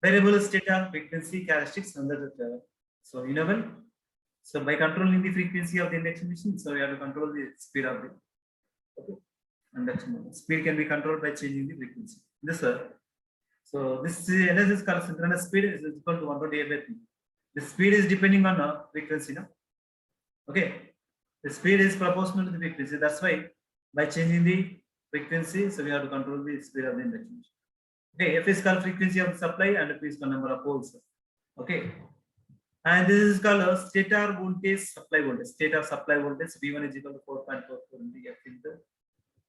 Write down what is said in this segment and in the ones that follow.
Variable stator frequency characteristics under the so enable. So by controlling the frequency of the induction machine, so we have to control the speed of the induction motor. Speed can be controlled by changing the frequency. This so this is called synchronous speed is equal to 120 by p. The speed is depending on frequency, no? Okay. The speed is proportional to the frequency. That's why by changing the frequency, so we have to control the speed of the induction machine. Okay, F is called frequency of the supply and P is called number of poles. Okay. And this is called a stator voltage supply voltage. Stator supply voltage V1 is equal to 4.44 into F into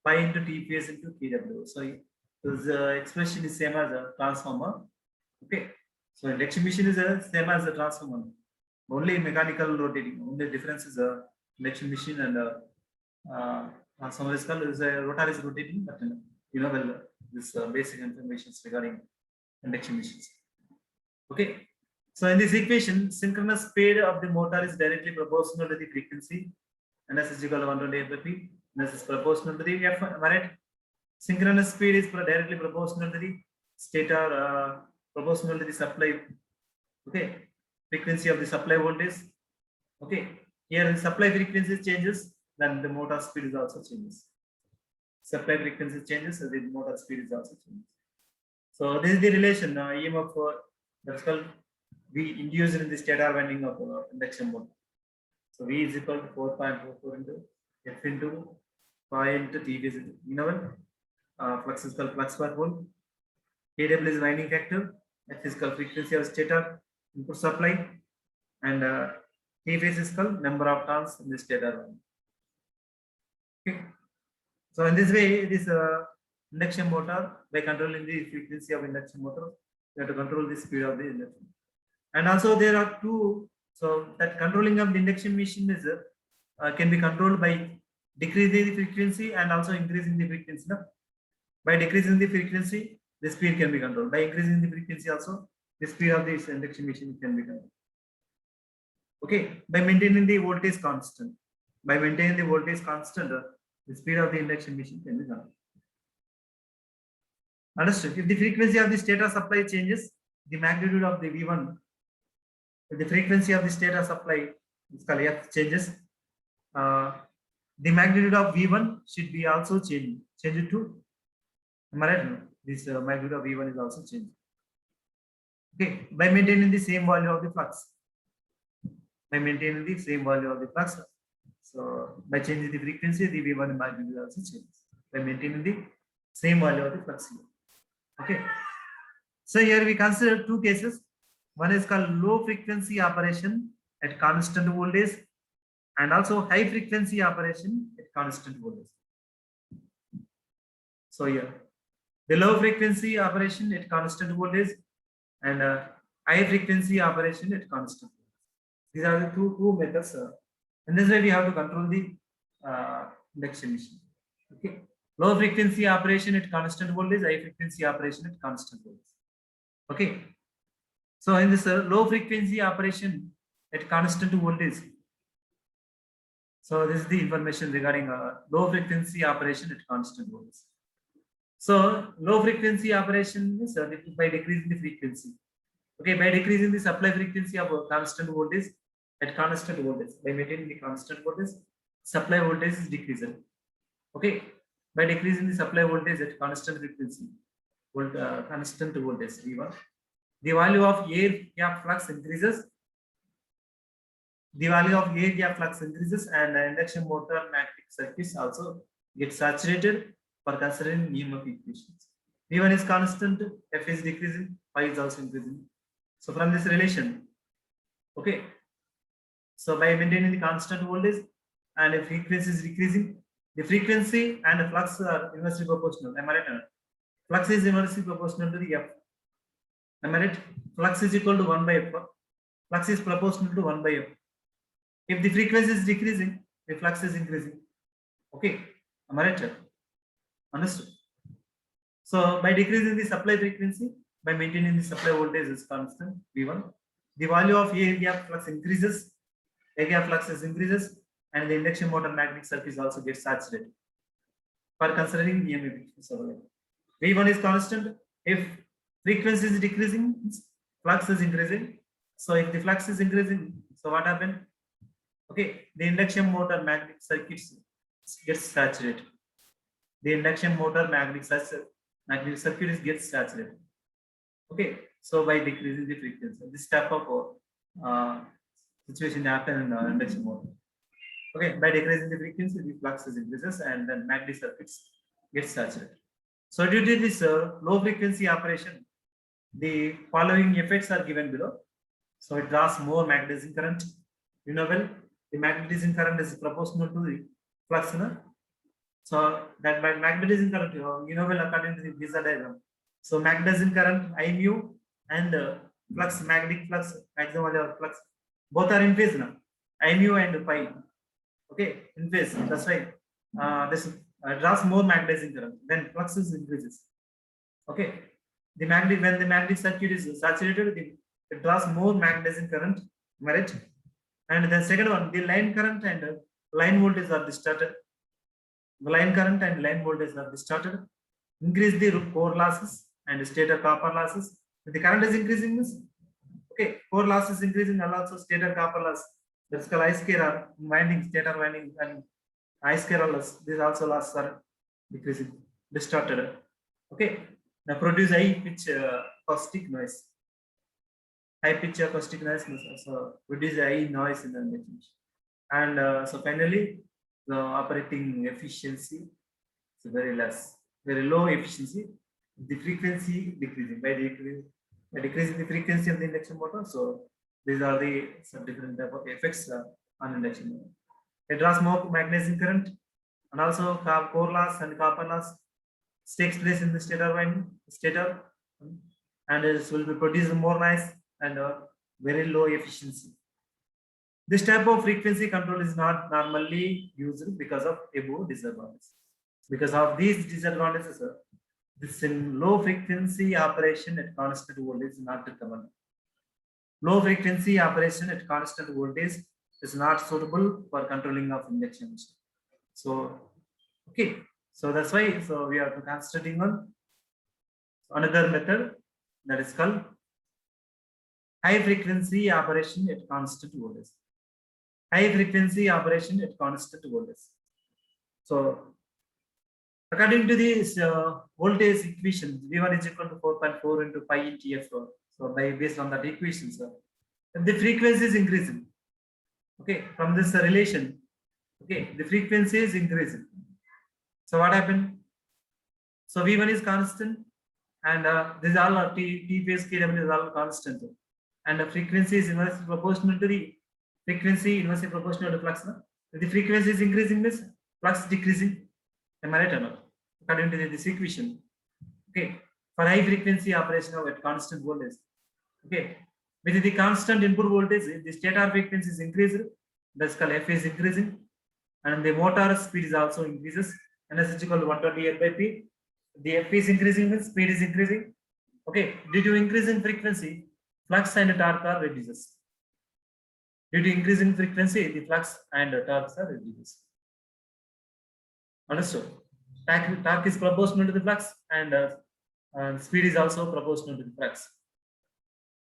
pi into TPS into kW. So this expression is same as a transformer. Okay. So induction machine is the same as a transformer. Only mechanical rotating. Only difference is a induction machine and transformer is called rotor is rotating, but you know well this basic information regarding induction machines. Okay. So in this equation, synchronous speed of the motor is directly proportional to the frequency, and S is equal to 120 by P. And S is proportional to the F. Right? Synchronous speed is directly proportional to the stator, proportional to the supply. Okay, frequency of the supply voltage. Okay, here the supply frequency changes, then the motor speed is also changes. Supply frequency changes, so the motor speed is also changes. So this is the relation EMF that's called V induced in the stator winding of induction motor. So V is equal to 4.44 into F into pi into T is flux is called flux per pole. KW is winding factor. F is called frequency of stator input supply, and T phase is called number of turns in the stator. Okay. So in this way, this induction motor, by controlling the frequency of induction motor, we have to control the speed of the induction. And also there are two, so that controlling of the induction machine is can be controlled by decreasing the frequency and also increasing the frequency. No? By decreasing the frequency, the speed can be controlled. By increasing the frequency also, the speed of this induction machine can be controlled. Okay, by maintaining the voltage constant. By maintaining the voltage constant, the speed of the induction machine can be controlled. Understood? If the frequency of the stator supply changes, the magnitude of the V1, if the frequency of the stator supply is called F changes, the magnitude of V1 should be also changed to, am I right? This magnitude of V1 is also changed. Okay, by maintaining the same value of the flux. By maintaining the same value of the flux. So by changing the frequency, the V1 magnitude also changes. By maintaining the same value of the flux here. Okay. So here we consider two cases. One is called low frequency operation at constant voltage, and also high frequency operation at constant voltage. So here, the low frequency operation at constant voltage and high frequency operation at constant voltage. These are the two methods. And this way we have to control the induction machine. Okay. Low frequency operation at constant voltage, high frequency operation at constant voltage. Okay. So in this low frequency operation at constant voltage, so this is the information regarding low frequency operation at constant voltage. So low frequency operation is by decreasing the frequency. Okay, by decreasing the supply frequency of constant voltage at constant voltage, by maintaining the constant voltage, supply voltage is decreasing. Okay, by decreasing the supply voltage at constant frequency, constant voltage V1, the value of air gap flux increases. The value of air gap flux increases, and induction motor magnetic circuits also get saturated for considering EMF equations. V1 is constant, F is decreasing, pi is also increasing. So from this relation, okay. So by maintaining the constant voltage and if frequency is decreasing, the frequency and the flux are inversely proportional. Am I right? Flux is inversely proportional to the F. Am I right? Flux is equal to 1 by F. Flux is proportional to 1 by F. If the frequency is decreasing, the flux is increasing. Okay. Am I right? Understood? So by decreasing the supply frequency, by maintaining the supply voltage is constant V1, the value of air gap flux increases, air gap flux increases, and the induction motor magnetic circuit also gets saturated. For considering EMF equations, V1 is constant. If frequency is decreasing, flux is increasing. So if the flux is increasing, so what happened? Okay, the induction motor magnetic circuits gets saturated. The induction motor magnetic circuit is gets saturated. Okay, so by decreasing the frequency, this type of uh, situation happen in induction motor. Okay, by decreasing the frequency, the flux is increases and then magnetic circuits get saturated. So due to this low frequency operation, the following effects are given below. So it draws more magnetizing current. You know well, the magnetizing current is proportional to the flux. No? So that magnetizing current, you know well, according to the Giza diagram. So magnetizing current I mu and flux, magnetic flux, maximum value of flux, both are in phase now. I mu and pi. Okay, in phase. That's why this draws more magnetizing current. Then flux is increases. Okay, the magnetic when the magnetic circuit is saturated, it draws more magnetizing current, right? And then second one, the line current and line voltage are distorted. The line current and line voltage are distorted. Increase the core losses and stator copper losses. If the current is increasing, this okay, core loss is increasing and also stator copper loss. That's called I square R winding, stator winding, and I square R loss. These also losses are decreasing, distorted. Okay, now produce high pitch acoustic noise. High pitch acoustic noise also produce high noise in the machine. And so finally, the operating efficiency is very less, very low efficiency. The frequency decreasing by decreasing the frequency of the induction motor. So these are the some different type of effects on induction motor. It draws more magnetizing current and also core loss and copper loss takes place in the stator, and it will be producing more noise and very low efficiency. This type of frequency control is not normally used because of above disadvantages. Because of these disadvantages, this in low frequency operation at constant voltage is not recommended. Low frequency operation at constant voltage is not suitable for controlling of induction machine. So, okay, so that's why so we are concentrating on another method that is called high frequency operation at constant voltage. High frequency operation at constant voltage. So, according to this voltage equation, V1 is equal to 4.4 into pi into F. So, based on that equation, the frequency is increasing. Okay, from this relation, okay, the frequency is increasing. So, what happened? So, V1 is constant, and this is all T phase KW is all constant, and the frequency is inversely proportional to the frequency, inversely proportional to flux. No? If the frequency is increasing, this flux decreasing. Am I right or not? According to this equation. Okay, for high frequency operation of at constant voltage. Okay, with the constant input voltage, the stator frequency is increased. That's called F is increasing, and the motor speed is also increases. And S is equal to 128 by P. The F is increasing, the speed is increasing. Okay, due to increase in frequency, flux and torque are reduces. Due to increase in frequency, the flux and torques are reduced. Understood? Torque is proportional to the flux, and speed is also proportional to the flux.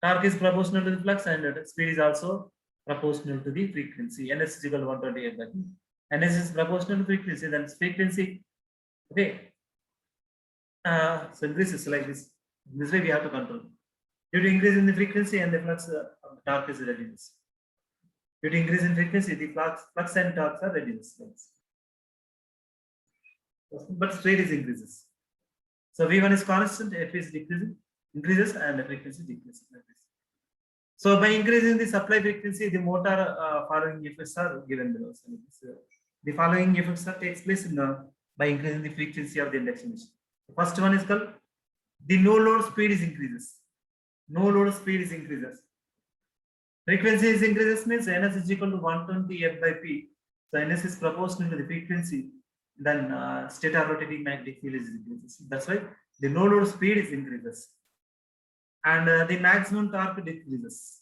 Torque is proportional to the flux, and speed is also proportional to the frequency. Ns is equal to 128 by P. Ns is proportional to frequency, then frequency. Okay. So increases like this. This way we have to control. Due to increase in the frequency and the flux, torque is reduced. Due to increase in frequency, the flux and torques are reduced. But straight is increases. So V1 is constant, F is decreasing, increases, and the frequency decreases. So by increasing the supply frequency, the motor following effects are given below. So the following effects takes place in by increasing the frequency of the induction machine. The first one is called the no load speed is increases. No load speed is increases. Frequency is increases means Ns is equal to 120 F by P. So Ns is proportional to the frequency. Then stator rotating magnetic field is increases. That's why the no load speed is increases, and the maximum torque decreases.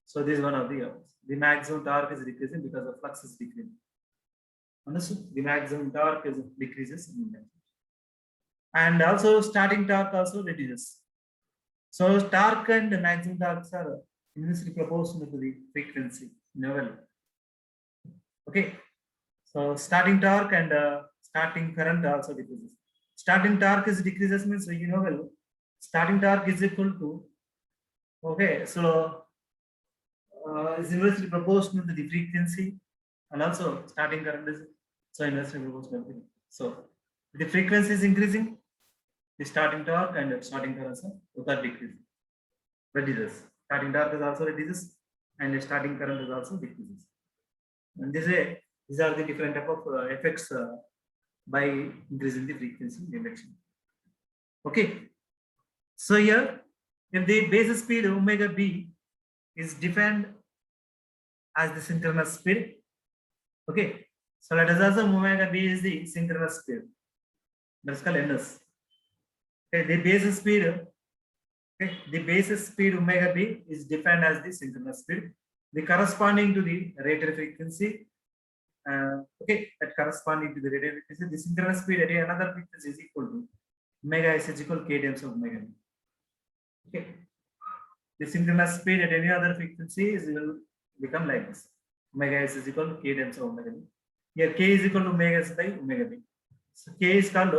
So this is one of the maximum torque is decreasing because the flux is decreasing. Understood? The maximum torque is decreases, and also starting torque also reduces. So torque and maximum torques are inversely proportional to the frequency level. Okay. So starting torque and starting current also decreases. Starting torque is decreases means you know well. Starting torque is equal to, okay, so is inversely proportional to the frequency, and also starting current is so inversely proportional. So the frequency is increasing, the starting torque and starting current are both are decreasing. Reduces. Starting torque is also reduces, and the starting current is also decreases. And this way, these are the different type of effects by increasing the frequency in the induction. Okay. So here, if the base speed omega b is defined as the synchronous speed, okay. So let us assume omega b is the synchronous speed. That's called ns. Okay, the base speed. Okay, the base speed omega b is defined as the synchronous speed. The corresponding to the rated frequency. Okay, that corresponding to the rated frequency, the synchronous speed at another frequency is equal to omega s is equal to k times of omega b. Okay, the synchronous speed at any other frequency will become like this: omega s is equal to k times of omega b. Here k is equal to omega s by omega b. So k is called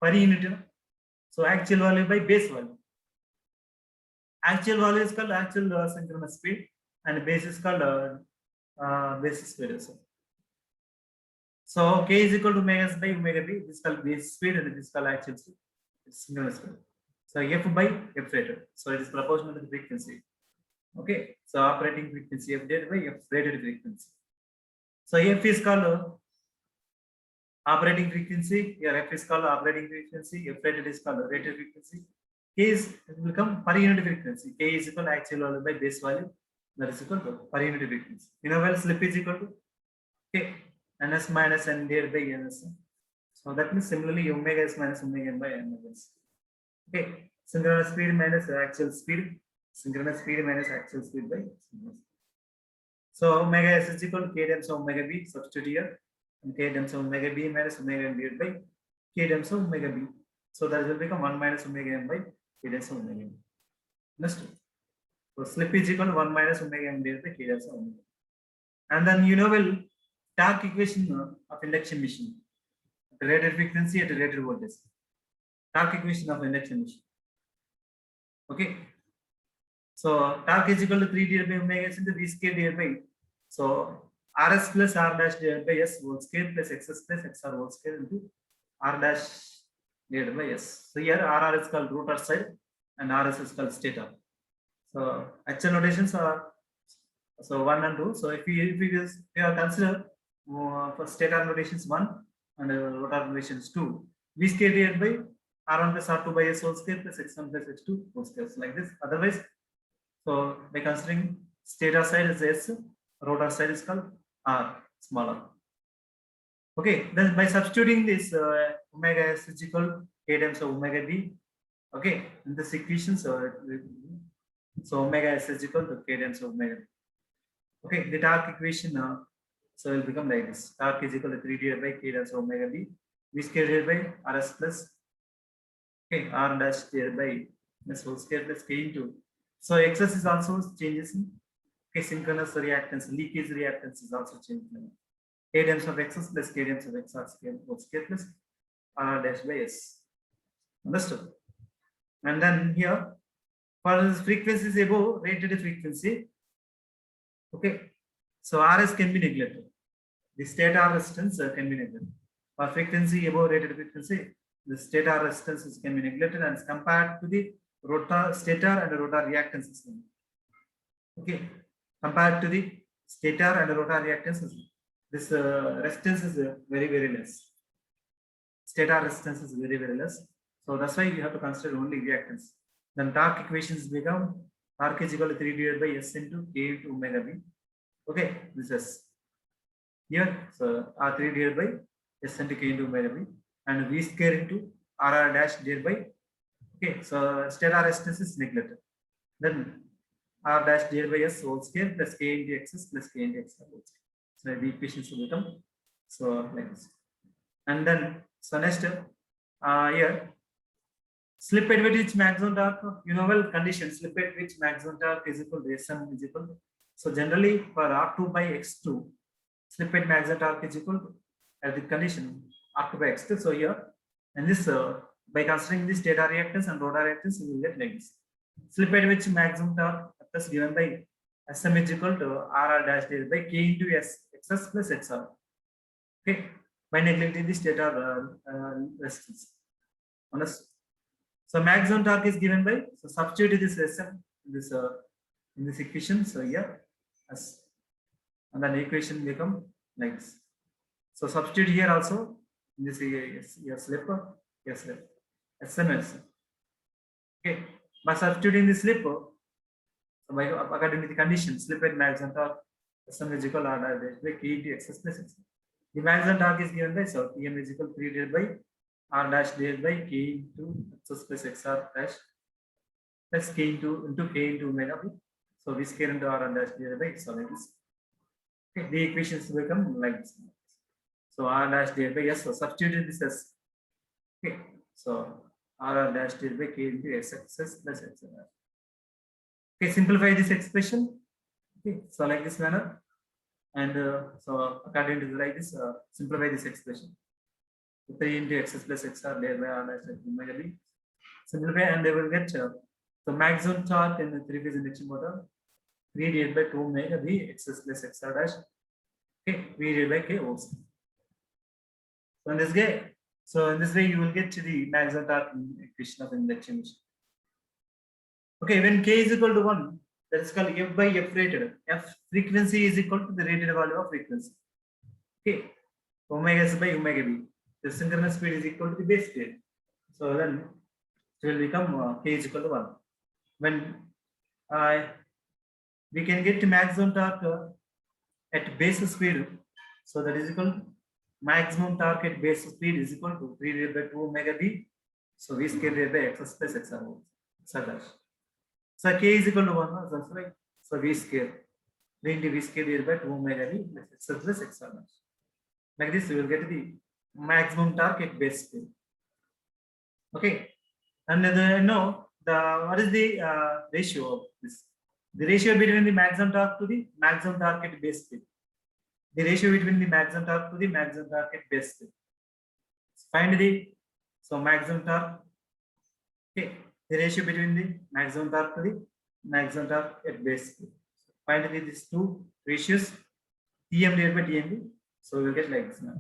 per unit. So actual value by base value. Actual value is called actual synchronous speed, and base is called base speed. So k is equal to omega s by omega b. This is called base speed, and this is called actual speed. It's synchronous speed. So f by f rated. So it is proportional to the frequency. Okay. So operating frequency f rated by f rated frequency. So f is called operating frequency. Here f is called operating frequency. F rated is called rated frequency. K is become per unit frequency. K is equal to actual value by base value. That is equal to per unit frequency. You know, well, slip is equal to k ns minus n divided by ns. So that means similarly omega s minus omega n by n s. Okay, synchronous speed minus actual speed. Synchronous speed minus actual speed by synchronous. So omega s is equal to k times of omega b. Substitute here, and k times of omega b minus omega n divided by k times of omega b. So that will become 1 minus omega n by k times of omega n. Understood? So slip is equal to 1 minus omega n divided by k times of omega. And then you know well, torque equation of induction machine at rated frequency at rated voltage. Torque equation of induction machine. Okay. So torque is equal to 3 divided by omega s into v square divided by, so rs plus r dash divided by s whole square plus xs plus xr whole square into r dash divided by s. So here rr is called rotor side and rs is called stator. So actual notations are so 1 and 2. So if we have considered for stator notations 1 and rotor notations 2, v square divided by r1 plus r2 by s whole square plus x1 plus x2 whole square. So like this. Otherwise, so by considering stator side is s, rotor side is called r, smaller. Okay, then by substituting this omega s is equal to k times of omega b. Okay, in this equation, so omega s is equal to k times of omega b. Okay, the torque equation so will become like this: torque is equal to 3 divided by k times of omega b, v square divided by rs plus r dash divided by s whole square plus k into. So xs is also changes in synchronous reactance, leakage reactance is also changing. K times of xs plus k times of xr square whole square plus r dash by s. Understood? And then here, for this frequencies above rated frequency, okay, so rs can be neglected. The stator resistance can be neglected. For frequency above rated frequency, the stator resistance can be neglected and is compared to the rotor, stator and rotor reactance system. Okay, compared to the stator and rotor reactance system, this resistance is very less. Stator resistance is very less. So that's why you have to consider only reactance. Then torque equations become torque is equal to 3 divided by s into k into omega b. Okay, this is here. So r3 divided by s into k into omega b, and v square into r dash divided by. Okay, so stator resistance is neglected. Then r dash divided by s whole square plus k into xs plus k into x whole square. So the equations will become so like this. And then so next here slip at which maximum torque, you know well condition, slip at which maximum torque is equal to Sm is equal to. So generally for R2 by X2, slip at maximum torque is equal to the condition R2 by X2. So here, and this by considering this stator reactance and rotor reactance, you will get like this. Slip at which maximum torque is given by Sm is equal to Rr dash divided by K into S XS plus XR. Okay, by neglecting the stator resistance. Honest. So maximum torque is given by, so substitute this Sm in this equation. So here, as and then equation become like this. So substitute here also in this slip, SMS. Okay, by substituting the slip, so by according to the condition, slip at maximum torque, Sm is equal to R dash by K into X plus X. The maximum torque is given by, so Tm is equal to 3 divided by R dash divided by K into X plus XR dash plus K into K into omega B. So V square into R dash divided by, so like this. Okay, the equations become like this. So R dash divided by S, so substitute this as, okay, so R dash divided by K into XS plus XR. Okay, simplify this expression. Okay, so like this manner, and so according to like this, simplify this expression. 3 into X plus XR divided by R dash omega B. Simplify, and they will get the maximum torque in the three-phase induction motor 3 divided by 2 omega B X plus XR dash. Okay, V divided by K ohms. So in this way, you will get to the maximum torque equation of induction machine. Okay, when K is equal to 1, that is called F by F rated. F frequency is equal to the rated value of frequency. Okay, omega S by omega B. The synchronous speed is equal to the base speed. So then it will become K is equal to 1. When we can get to maximum torque at base speed, so that is equal to maximum torque at base speed is equal to 3 divided by 2 omega B. So V square divided by X plus XR. So K is equal to 1. That's right. So V square 3 into V square divided by 2 omega B plus X plus XR. Like this, you will get the maximum torque at base speed. Okay, and what is the ratio of this? The ratio between the maximum torque to the maximum torque at base speed. The ratio between the maximum torque to the maximum torque at base speed. Find the maximum torque. Okay, the ratio between the maximum torque to the maximum torque at base speed. Find these two ratios, Tm divided by Tmb. So we'll get like this now.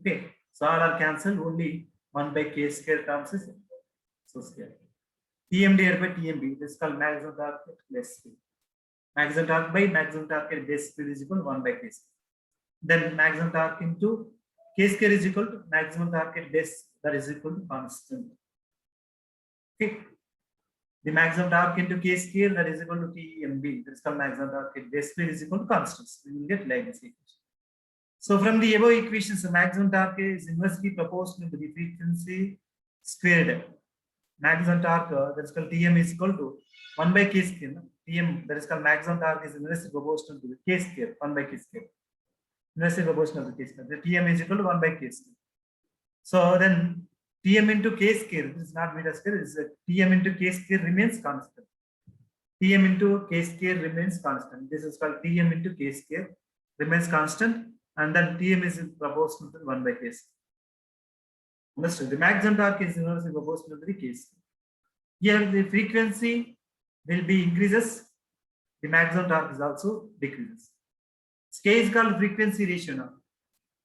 Okay, so all are cancelled, only 1 by K square comes is so square. Tm divided by Tmb, this is called maximum torque at base speed. Maximum torque by maximum torque at base speed is equal to 1 by K square. Then maximum torque into K square is equal to maximum torque at base, that is equal to constant. Okay, the maximum torque into K square, that is equal to Tmb, that is called maximum torque at base speed is equal to constants. We will get like this equation. So from the above equations, the maximum torque is inversely proportional to the frequency squared. Maximum torque, that is called Tm, is equal to 1 by K square. Tm, that is called maximum torque, is inversely proportional to the K square, 1 by K square. Inversely proportional to K square. The Tm is equal to 1 by K square. So then Tm into K square, this is not beta square, this is Tm into K square remains constant. Tm into K square remains constant. This is called Tm into K square remains constant. And then Tm is proportional to 1 by K square. Understood? The maximum torque is inversely proportional to the K square. Here the frequency will be increases, the maximum torque is also decreases. K is called frequency ratio now.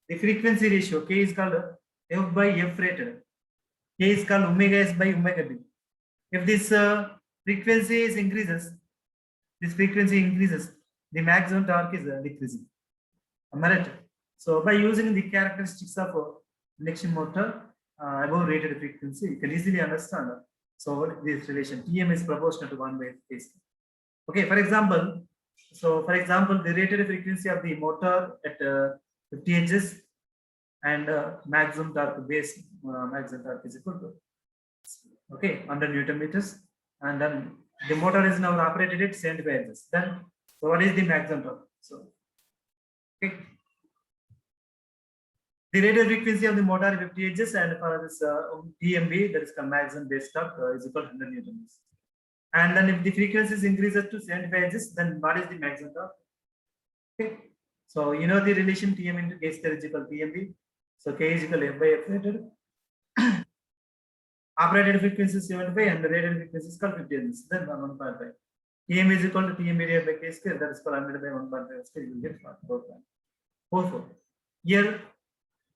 The frequency ratio K is called F by F rated. K is called omega S by omega B. If this frequency is increases, the maximum torque is decreasing. Am I right? So by using the characteristics of induction motor above rated frequency, you can easily understand. So what this relation Tm is proportional to 1 by K square. Okay, for example, the rated frequency of the motor at 50 Hz and maximum torque base maximum torque is equal to 100 Newton meters, and then the motor is now operated at 75 Hz. Then so what is the maximum torque? So okay, The rated frequency of the motor is 50 Hz, and for this TMB, that is called maximum base torque, is equal to 100 newtons. And then if the frequency increases to 75 Hz, then what is the maximum torque? Okay. So you know the relation Tm into K square is equal to TMB. So K is equal to F by F rated. Operated frequency is 75 and the rated frequency is called 50 Hz. Then 1.5. Tm is equal to TMB divided by K square. That is called 100 by 1.5 square. You will get 4.44. Here,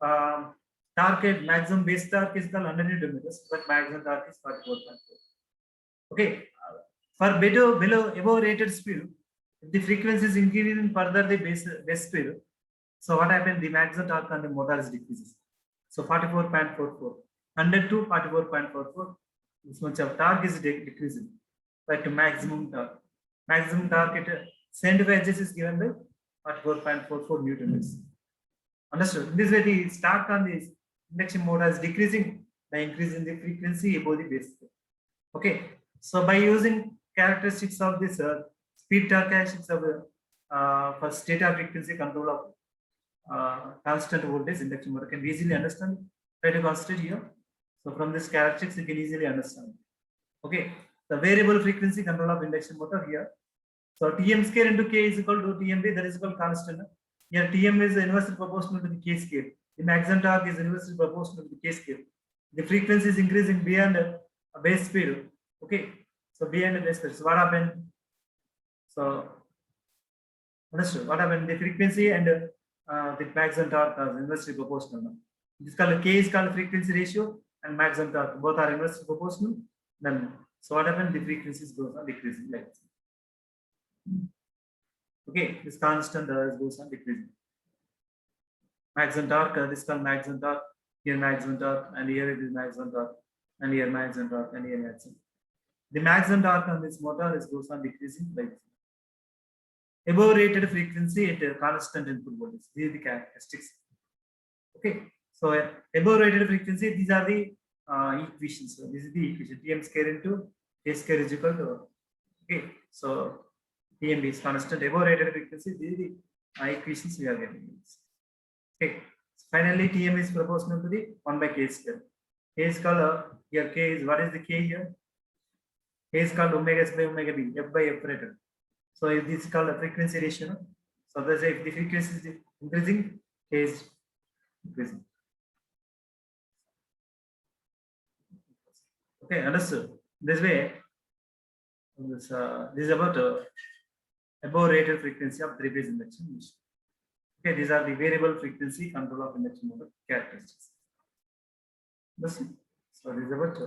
torque at maximum base torque is called 100 Newton meters, but maximum torque is 44.4. Okay. For below above rated speed, if the frequency is increasing further the base speed, so what happens? The maximum torque on the motor is decreases. So 44.44, 100 to 44.44. This much of torque is decreasing, but to maximum torque. Maximum torque at 75 Hz is given by 44.44 Newton meters. Understood? In this way, the torque on this induction motor is decreasing by increasing the frequency above the base. Okay. So by using characteristics of this speed torque characteristics of for stator frequency control of constant voltage induction motor can easily understand. Try to concentrate here. So from this characteristics you can easily understand. Okay, the variable frequency control of induction motor here. So Tm square into K is equal to TMB, that is equal to constant. Here Tm is inversely proportional to the K square. The maximum torque is inversely proportional to the K square. The frequency is increasing beyond base speed. Okay, so beyond the base speed. So what happened? So understood. What happened? The frequency and the maximum torque are inversely proportional. This called K is called frequency ratio, and maximum torque both are inversely proportional. Then so what happened? The frequencies goes on decreasing like this. Okay, this constant goes on decreasing. Maximum torque, this called maximum torque, here maximum torque, and here it is maximum torque, and here maximum torque, and here maximum. The maximum torque on this motor is goes on decreasing like this. Above rated frequency at a constant input voltage. These are the characteristics. Okay, so above rated frequency, these are the equations. So this is the equation. Tm square into K square is equal to. Okay, so Tm is constant. Above rated frequency, these are the equations we are getting. Okay, so finally Tm is proportional to the 1 by K square. K is called here. K is what is the K here? K is called omega S by omega B. F by F rated. So if this is called a frequency ratio, so that's if the frequency is increasing, K is increasing. Okay, understood. This way, this is about above rated frequency of three-phase induction machine. Okay, these are the variable frequency control of induction motor characteristics. Understood? So this is about